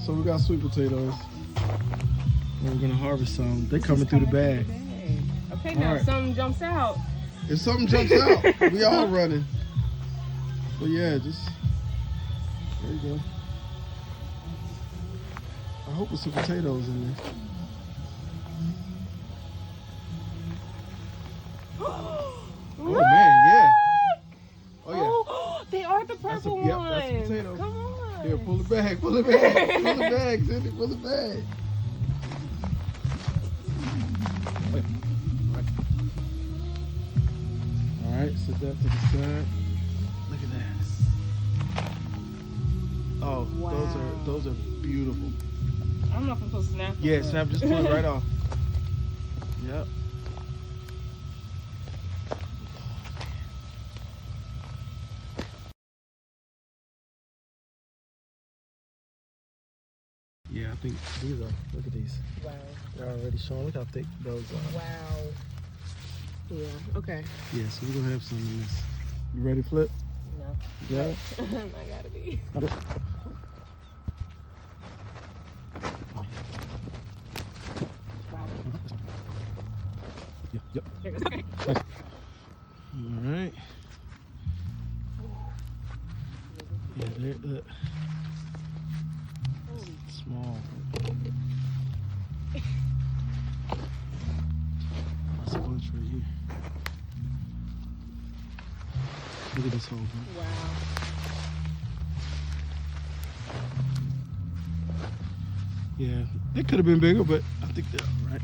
So we got sweet potatoes. And we're gonna harvest some. They're coming through the bag. Okay, now if something jumps out. If something jumps out, we all running. But yeah, just there you go. I hope there's some potatoes in there. Oh man, yeah. Oh yeah. Oh, they are the purple ones. Yep, that's a potato. Come on. Here, pull it back, pull it back, pull it back, Cindy, pull it back. All right, sit that to the side. Look at that. Oh, wow. those are beautiful. I don't know if I'm supposed to snap. Yeah, snap, just pull it right off. Yep. Yeah, I think these are, look at these. Wow. They're already showing, look how thick those are. Wow. Yeah, okay. Yeah, so we're gonna have some in this. You ready to flip? No. Yeah? I gotta be. Yep. Okay. All right. Yeah, they're small. That's a bunch right here. Look at this whole thing. Wow. Yeah, they could have been bigger, but I think they're all right.